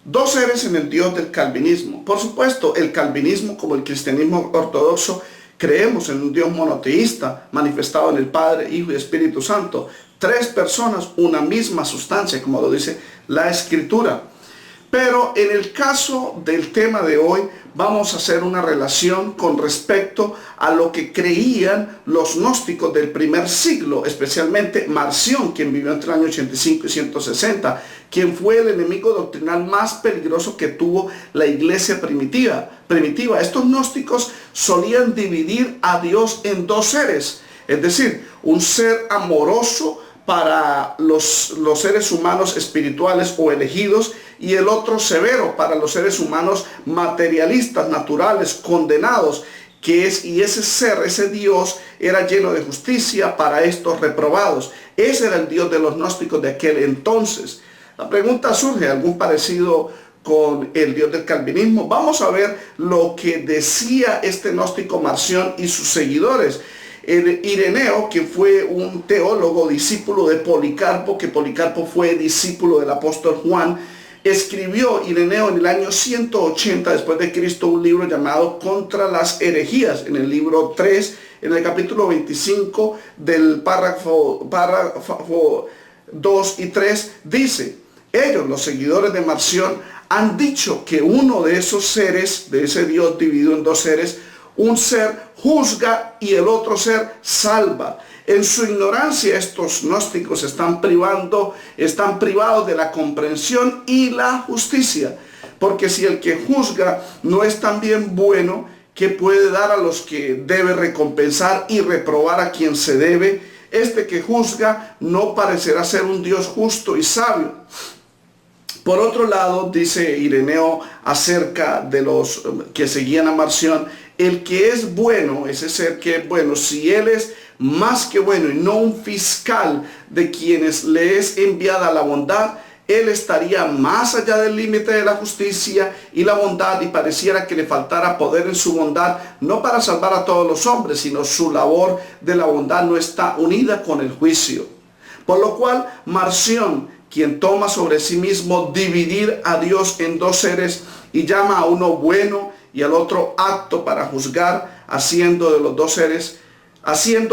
Dos seres en el Dios del calvinismo. Por supuesto, el calvinismo, como el cristianismo ortodoxo, creemos en un Dios monoteísta, manifestado en el Padre, Hijo y Espíritu Santo. Tres personas, una misma sustancia, como lo dice la Escritura. Pero en el caso del tema de hoy, vamos a hacer una relación con respecto a lo que creían los gnósticos del primer siglo, especialmente Marción, quien vivió entre el año 85 y 160, quien fue el enemigo doctrinal más peligroso que tuvo la iglesia primitiva. Estos gnósticos solían dividir a Dios en dos seres, es decir, un ser amoroso para los seres humanos espirituales o elegidos, y el otro severo para los seres humanos materialistas, naturales, condenados, y ese ser, ese Dios, era lleno de justicia para estos reprobados. Ese era el Dios de los gnósticos de aquel entonces. La pregunta surge, ¿algún parecido con el Dios del calvinismo? Vamos a ver lo que decía este gnóstico Marción y sus seguidores. Ireneo, que fue un teólogo, discípulo de Policarpo, que Policarpo fue discípulo del apóstol Juan, escribió Ireneo en el año 180 después de Cristo un libro llamado Contra las herejías. En el libro 3, en el capítulo 25 del párrafo 2 y 3, dice: ellos, los seguidores de Marción, han dicho que uno de esos seres, de ese Dios dividido en dos seres, un ser juzga y el otro ser salva. En su ignorancia, estos gnósticos están privados de la comprensión y la justicia. Porque si el que juzga no es también bueno, ¿qué puede dar a los que debe recompensar y reprobar a quien se debe? Este que juzga no parecerá ser un Dios justo y sabio. Por otro lado, dice Ireneo acerca de los que seguían a Marción: el que es bueno, ese ser que es bueno, si él es más que bueno y no un fiscal de quienes le es enviada la bondad, él estaría más allá del límite de la justicia y la bondad, y pareciera que le faltara poder en su bondad, no para salvar a todos los hombres, sino su labor de la bondad no está unida con el juicio. Por lo cual, Marción, quien toma sobre sí mismo dividir a Dios en dos seres y llama a uno bueno y al otro apto para juzgar, haciendo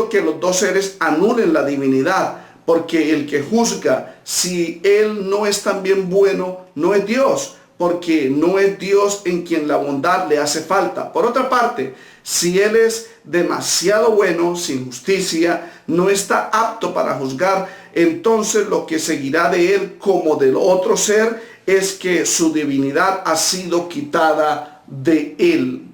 que los dos seres anulen la divinidad, porque el que juzga, si él no es también bueno, no es Dios, porque no es Dios en quien la bondad le hace falta. Por otra parte, si él es demasiado bueno, sin justicia, no está apto para juzgar, entonces lo que seguirá de él como del otro ser es que su divinidad ha sido quitada de él.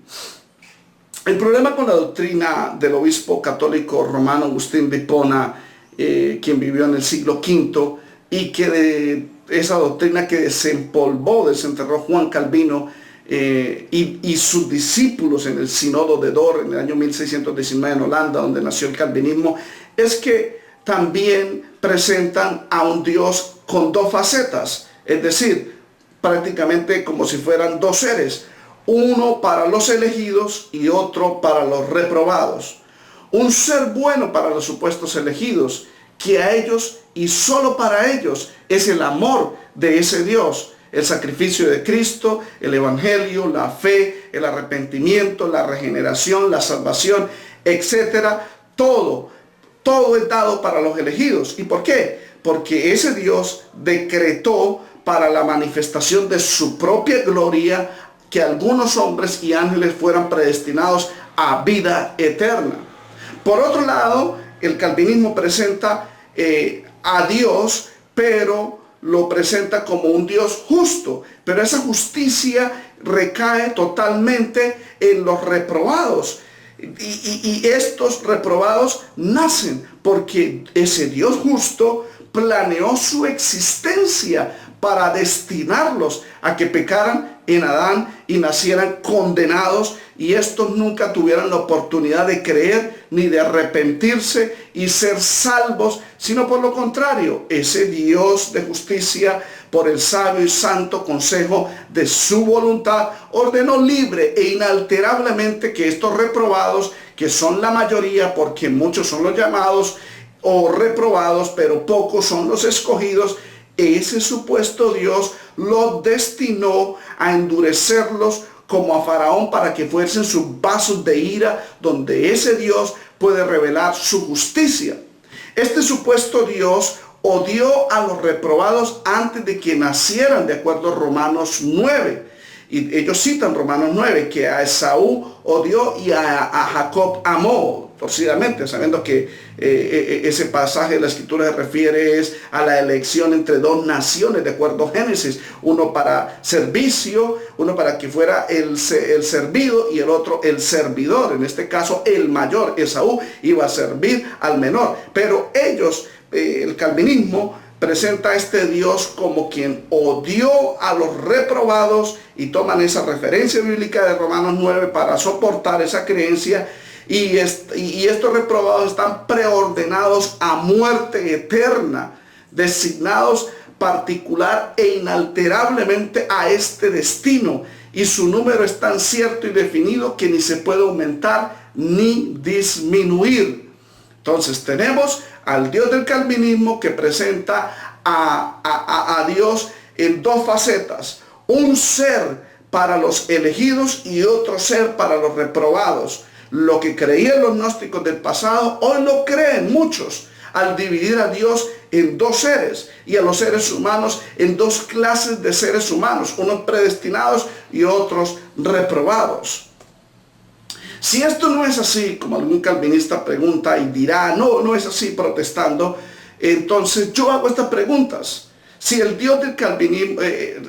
El problema con la doctrina del obispo católico romano Agustín de Hipona, quien vivió en el siglo V, y que de esa doctrina que desenterró Juan Calvino y sus discípulos en el Sínodo de Dort en el año 1619 en Holanda, donde nació el calvinismo, es que también presentan a un Dios con dos facetas, es decir, prácticamente como si fueran dos seres, uno para los elegidos y otro para los reprobados. Un ser bueno para los supuestos elegidos, que a ellos y solo para ellos es el amor de ese Dios, el sacrificio de Cristo, el evangelio, la fe, el arrepentimiento, la regeneración, la salvación, etcétera. Todo es dado para los elegidos. ¿Y por qué? Porque ese Dios decretó para la manifestación de su propia gloria que algunos hombres y ángeles fueran predestinados a vida eterna. Por otro lado, el calvinismo presenta a Dios, pero lo presenta como un Dios justo, pero esa justicia recae totalmente en los reprobados. Y estos reprobados nacen porque ese Dios justo planeó su existencia para destinarlos a que pecaran en Adán y nacieran condenados, y estos nunca tuvieran la oportunidad de creer ni de arrepentirse y ser salvos, sino por lo contrario, ese Dios de justicia, por el sabio y santo consejo de su voluntad, ordenó libre e inalterablemente que estos reprobados, que son la mayoría porque muchos son los llamados o reprobados, pero pocos son los escogidos, ese supuesto Dios los destinó a endurecerlos como a Faraón para que fuesen sus vasos de ira, donde ese Dios puede revelar su justicia. Este supuesto Dios odió a los reprobados antes de que nacieran, de acuerdo a Romanos 9. Y ellos citan Romanos 9, que a Esaú odió y a Jacob amó torcidamente, sabiendo que ese pasaje de la Escritura se refiere a la elección entre dos naciones, de acuerdo a Génesis. Uno para servicio, uno para que fuera el servido y el otro el servidor. En este caso, el mayor, Esaú, iba a servir al menor. Pero ellos, el calvinismo, presenta a este Dios como quien odió a los reprobados, y toman esa referencia bíblica de Romanos 9 para soportar esa creencia. Y estos reprobados están preordenados a muerte eterna, designados particular e inalterablemente a este destino. Y su número es tan cierto y definido que ni se puede aumentar ni disminuir. Entonces tenemos al Dios del calvinismo que presenta a Dios en dos facetas: un ser para los elegidos y otro ser para los reprobados. Lo que creían los gnósticos del pasado, hoy lo creen muchos, al dividir a Dios en dos seres y a los seres humanos en dos clases de seres humanos, unos predestinados y otros reprobados. Si esto no es así, como algún calvinista pregunta y dirá, no es así, protestando, entonces yo hago estas preguntas. Si el Dios del calvinismo,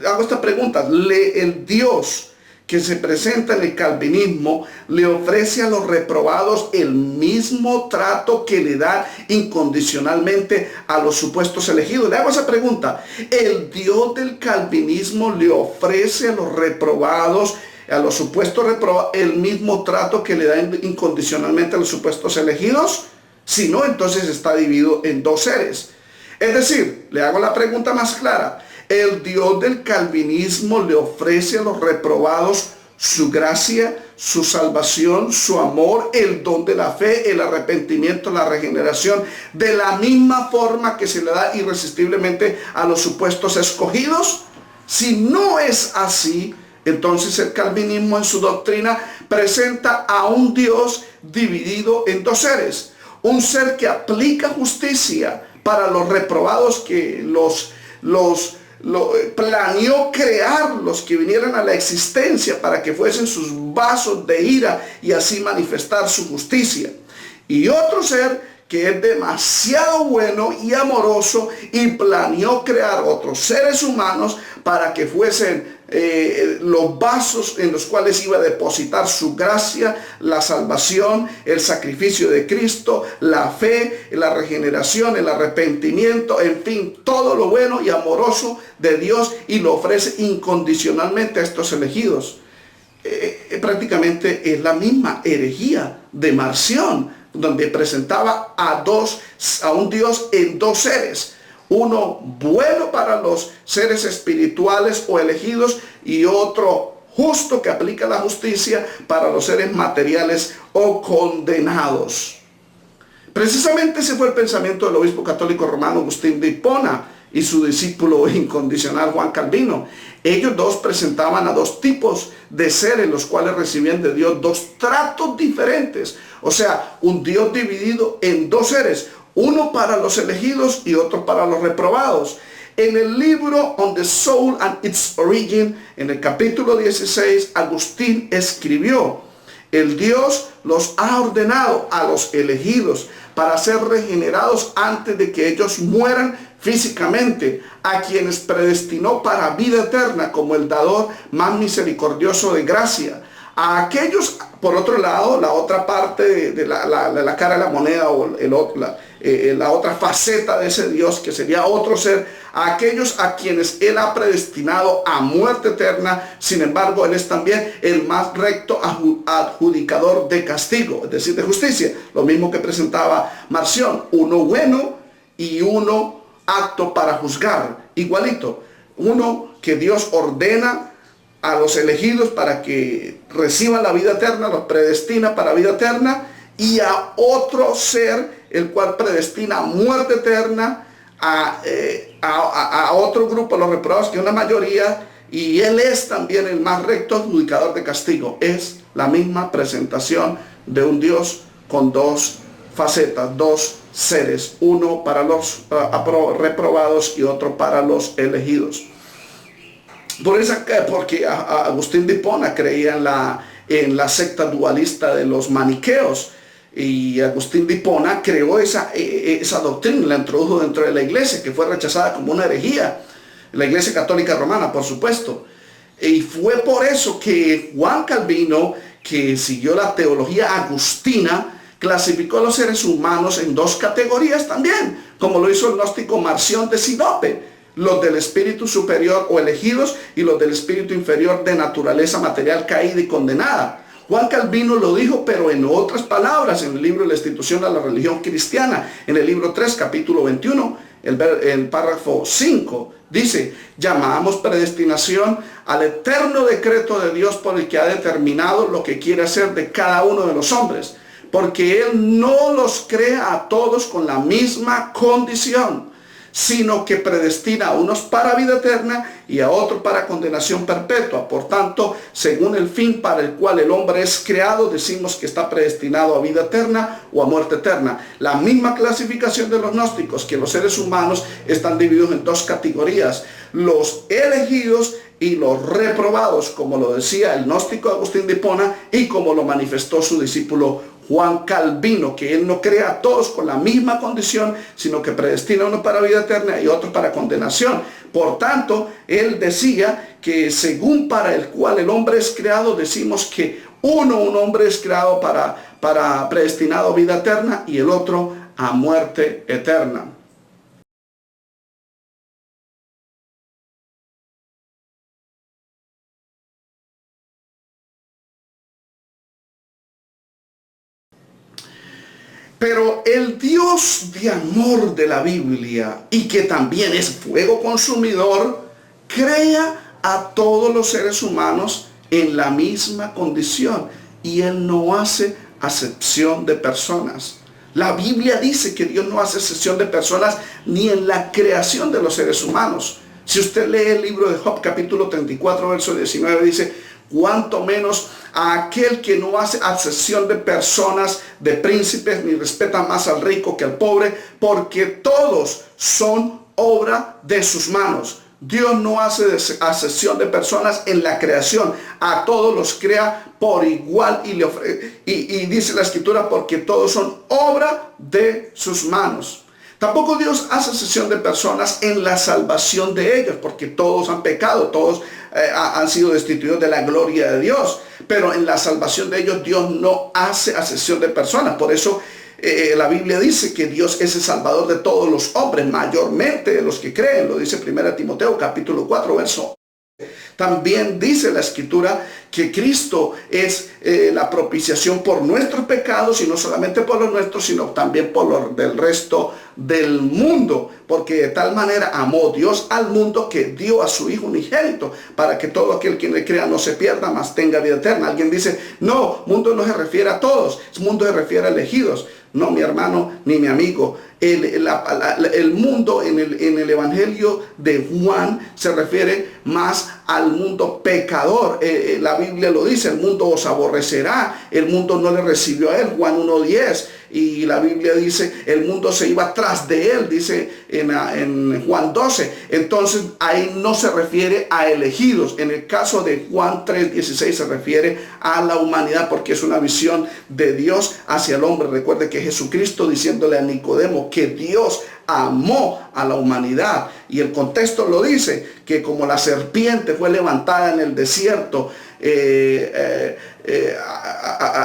hago estas preguntas, el Dios que se presenta en el calvinismo le ofrece a los reprobados el mismo trato que le da incondicionalmente a los supuestos elegidos. Le hago esa pregunta. ¿El Dios del calvinismo le ofrece a los reprobados, a los supuestos reprobados, el mismo trato que le da incondicionalmente a los supuestos elegidos? Si no, entonces está dividido en dos seres. Es decir, le hago la pregunta más clara: ¿el Dios del calvinismo le ofrece a los reprobados su gracia, su salvación, su amor, el don de la fe, el arrepentimiento, la regeneración, de la misma forma que se le da irresistiblemente a los supuestos escogidos? Si no es así, entonces el calvinismo en su doctrina presenta a un Dios dividido en dos seres. Un ser que aplica justicia para los reprobados, que planeó crearlos, que vinieran a la existencia para que fuesen sus vasos de ira y así manifestar su justicia. Y otro ser que es demasiado bueno y amoroso y planeó crear otros seres humanos para que fuesen los vasos en los cuales iba a depositar su gracia, la salvación, el sacrificio de Cristo, la fe, la regeneración, el arrepentimiento, en fin, todo lo bueno y amoroso de Dios, y lo ofrece incondicionalmente a estos elegidos. Prácticamente es la misma herejía de Marción, donde presentaba a un Dios en dos seres: uno bueno para los seres espirituales o elegidos, y otro justo que aplica la justicia para los seres materiales o condenados. Precisamente ese fue el pensamiento del obispo católico romano Agustín de Hipona y su discípulo incondicional Juan Calvino. Ellos dos presentaban a dos tipos de seres, los cuales recibían de Dios dos tratos diferentes. O sea, un Dios dividido en dos seres: uno para los elegidos y otro para los reprobados. En el libro On the Soul and Its Origin, en el capítulo 16, Agustín escribió: el Dios los ha ordenado a los elegidos para ser regenerados antes de que ellos mueran físicamente, a quienes predestinó para vida eterna como el dador más misericordioso de gracia. A aquellos, por otro lado, la otra parte de la cara de la moneda, o la otra faceta de ese Dios, que sería otro ser, a aquellos a quienes Él ha predestinado a muerte eterna. Sin embargo, Él es también el más recto adjudicador de castigo, es decir, de justicia. Lo mismo que presentaba Marción: uno bueno y uno apto para juzgar, igualito. Uno que Dios ordena a los elegidos para que reciban la vida eterna, los predestina para vida eterna, y a otro ser el cual predestina muerte eterna, a otro grupo, los reprobados, que una mayoría, y él es también el más recto adjudicador de castigo. Es la misma presentación de un Dios con dos facetas, dos seres, uno para los reprobados y otro para los elegidos. Porque Agustín de Hipona creía en la secta dualista de los maniqueos, y Agustín de Hipona creó esa doctrina, la introdujo dentro de la iglesia, que fue rechazada como una herejía, la iglesia católica romana, por supuesto. Y fue por eso que Juan Calvino, que siguió la teología agustina, clasificó a los seres humanos en dos categorías también, como lo hizo el gnóstico Marción de Sinope: los del espíritu superior o elegidos, y los del espíritu inferior de naturaleza material caída y condenada. Juan Calvino lo dijo, pero en otras palabras, en el libro La institución a la religión cristiana, en el libro 3, capítulo 21, el párrafo 5, dice: llamamos predestinación al eterno decreto de Dios por el que ha determinado lo que quiere hacer de cada uno de los hombres, porque Él no los crea a todos con la misma condición, sino que predestina a unos para vida eterna y a otros para condenación perpetua. Por tanto, según el fin para el cual el hombre es creado, decimos que está predestinado a vida eterna o a muerte eterna. La misma clasificación de los gnósticos, que los seres humanos están divididos en dos categorías: los elegidos y los reprobados, como lo decía el gnóstico Agustín de Hipona y como lo manifestó su discípulo Juan Calvino, que él no crea a todos con la misma condición, sino que predestina a uno para vida eterna y otro para condenación. Por tanto, él decía que según para el cual el hombre es creado, decimos que un hombre es creado para predestinado a vida eterna y el otro a muerte eterna. Pero el Dios de amor de la Biblia, y que también es fuego consumidor, crea a todos los seres humanos en la misma condición, y Él no hace acepción de personas. La Biblia dice que Dios no hace acepción de personas ni en la creación de los seres humanos. Si usted lee el libro de Job, capítulo 34, verso 19, dice: cuanto menos a aquel que no hace acepción de personas, de príncipes, ni respeta más al rico que al pobre, porque todos son obra de sus manos. Dios no hace acepción de personas en la creación, a todos los crea por igual, y dice la escritura: porque todos son obra de sus manos. Tampoco Dios hace acepción de personas en la salvación de ellos, porque todos han pecado, todos han sido destituidos de la gloria de Dios. Pero en la salvación de ellos Dios no hace acepción de personas. Por eso la Biblia dice que Dios es el salvador de todos los hombres, mayormente de los que creen. Lo dice 1 Timoteo capítulo 4, verso. También dice la escritura que Cristo es la propiciación por nuestros pecados, y no solamente por los nuestros, sino también por los del resto del mundo, porque de tal manera amó Dios al mundo que dio a su Hijo unigénito, para que todo aquel que le crea no se pierda, mas tenga vida eterna. Alguien dice: no, mundo no se refiere a todos, el mundo se refiere a elegidos. No, mi hermano ni mi amigo, el mundo en el Evangelio de Juan se refiere más al mundo pecador. La Biblia lo dice: el mundo os aborrecerá, el mundo no le recibió a él, Juan 1:10. Y la Biblia dice: el mundo se iba tras de él, dice en Juan 12. Entonces ahí no se refiere a elegidos. En el caso de Juan 3:16 se refiere a la humanidad, porque es una visión de Dios hacia el hombre. Recuerde que Jesucristo, diciéndole a Nicodemo que Dios amó a la humanidad, y el contexto lo dice, que como la serpiente fue levantada en el desierto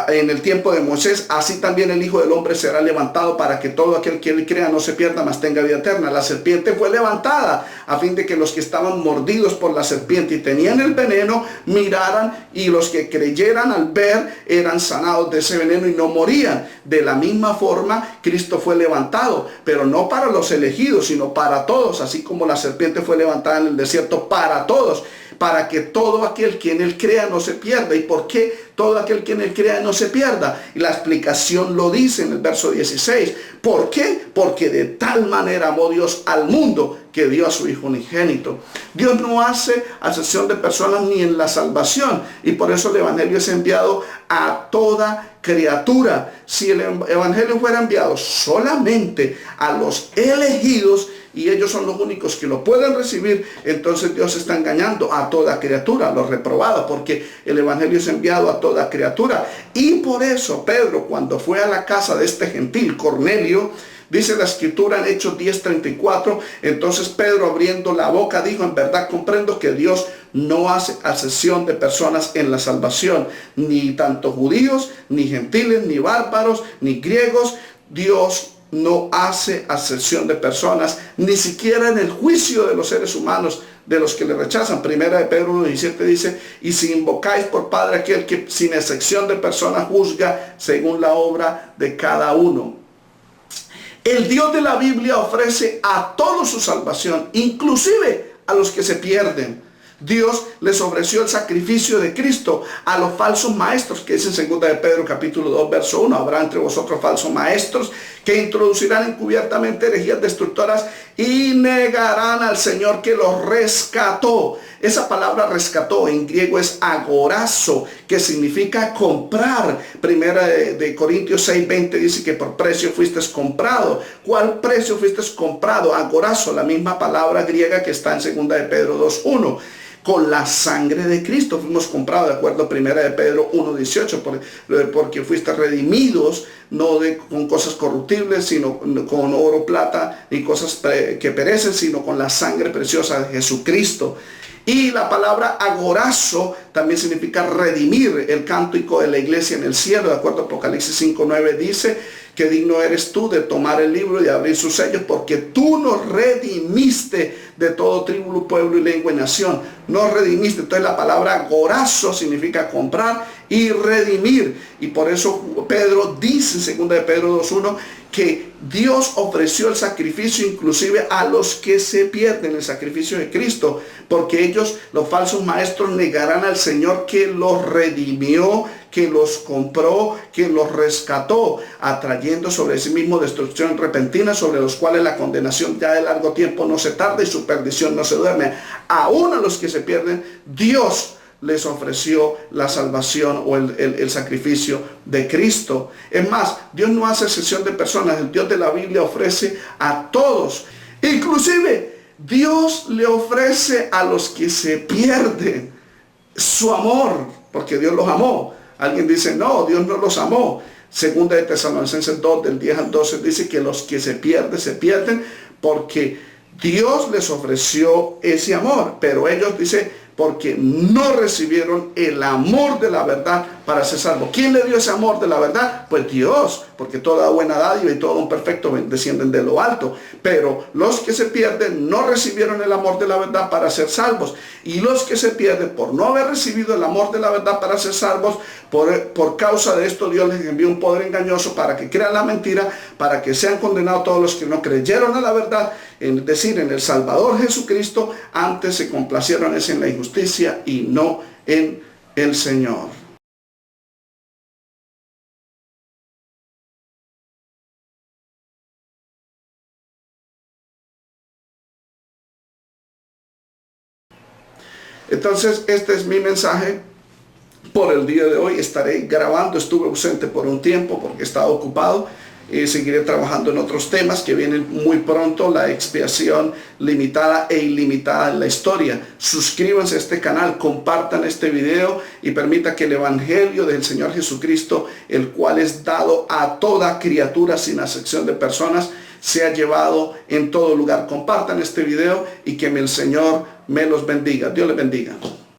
en el tiempo de Moisés, así también el Hijo del Hombre será levantado, para que todo aquel que él crea no se pierda, mas tenga vida eterna. La serpiente fue levantada a fin de que los que estaban mordidos por la serpiente y tenían el veneno miraran, y los que creyeran al ver eran sanados de ese veneno y no morían. De la misma forma Cristo fue levantado, pero no para los elegidos, sino para todos, así como la serpiente fue levantada en el desierto para todos. para que todo aquel que en él crea no se pierda. ¿Y por qué todo aquel que en él crea no se pierda? Y la explicación lo dice en el verso 16. ¿Por qué? Porque de tal manera amó Dios al mundo que dio a su Hijo unigénito. Dios no hace acepción de personas ni en la salvación, y por eso el Evangelio es enviado a toda criatura. Si el Evangelio fuera enviado solamente a los elegidos, y ellos son los únicos que lo pueden recibir, entonces Dios está engañando a toda criatura, a los reprobados, porque el Evangelio es enviado a toda criatura. Y por eso Pedro, cuando fue a la casa de este gentil, Cornelio, dice la escritura en Hechos 10:34, entonces Pedro, abriendo la boca, dijo: en verdad comprendo que Dios no hace acepción de personas en la salvación, ni tanto judíos, ni gentiles, ni bárbaros, ni griegos. Dios no hace acepción de personas, ni siquiera en el juicio de los seres humanos, de los que le rechazan. Primera de Pedro 1:17 dice: y si invocáis por Padre aquel que sin excepción de personas juzga según la obra de cada uno. El Dios de la Biblia ofrece a todos su salvación, inclusive a los que se pierden. Dios les ofreció el sacrificio de Cristo a los falsos maestros, que dice en 2 de Pedro capítulo 2 verso 1, habrá entre vosotros falsos maestros que introducirán encubiertamente herejías destructoras y negarán al Señor que los rescató. Esa palabra rescató en griego es agorazo, que significa comprar. Primera de Corintios 6:20 dice que por precio fuiste comprado. ¿Cuál precio fuiste comprado? Agorazo, la misma palabra griega que está en 2 de Pedro 2:1. Con la sangre de Cristo fuimos comprados, de acuerdo a 1 de Pedro 1:18, porque fuiste redimidos, no con cosas corruptibles, sino con oro, plata y cosas que perecen, sino con la sangre preciosa de Jesucristo. Y la palabra agorazo también significa redimir. El cántico de la iglesia en el cielo, de acuerdo a Apocalipsis 5:9, dice que digno eres tú de tomar el libro y de abrir sus sellos, porque tú nos redimiste de todo tribu, pueblo y lengua y nación. Nos redimiste. Entonces la palabra agorazo significa comprar y redimir. Y por eso Pedro dice en 2 de Pedro 2:1 que Dios ofreció el sacrificio inclusive a los que se pierden, el sacrificio de Cristo, porque ellos, los falsos maestros, negarán al Señor que los redimió, que los compró, que los rescató, atrayendo sobre sí mismo destrucción repentina, sobre los cuales la condenación ya de largo tiempo no se tarda y su perdición no se duerme. Aún a los que se pierden, Dios les ofreció la salvación o el sacrificio de Cristo. Es más, Dios no hace excepción de personas. El Dios de la Biblia ofrece a todos. Inclusive, Dios le ofrece a los que se pierden su amor, porque Dios los amó. Alguien dice: no, Dios no los amó. Segunda de Tesalonicenses 2, del 10 al 12, dice que los que se pierden porque Dios les ofreció ese amor, pero ellos, dice, porque no recibieron el amor de la verdad para ser salvos. ¿Quién le dio ese amor de la verdad? Pues Dios, porque toda buena dádiva y todo un perfecto descienden de lo alto. Pero los que se pierden no recibieron el amor de la verdad para ser salvos. Y los que se pierden por no haber recibido el amor de la verdad para ser salvos, por causa de esto Dios les envió un poder engañoso para que crean la mentira, para que sean condenados todos los que no creyeron a la verdad, es decir, en el Salvador Jesucristo. Antes se complacieron en la injusticia y no en el Señor. Entonces, este es mi mensaje por el día de hoy. Estaré grabando, estuve ausente por un tiempo porque estaba ocupado. Seguiré trabajando en otros temas que vienen muy pronto, la expiación limitada e ilimitada en la historia. Suscríbanse a este canal, compartan este video y permita que el Evangelio del Señor Jesucristo, el cual es dado a toda criatura sin acepción de personas, sea llevado en todo lugar. Compartan este video y que el Señor me los bendiga. Dios les bendiga.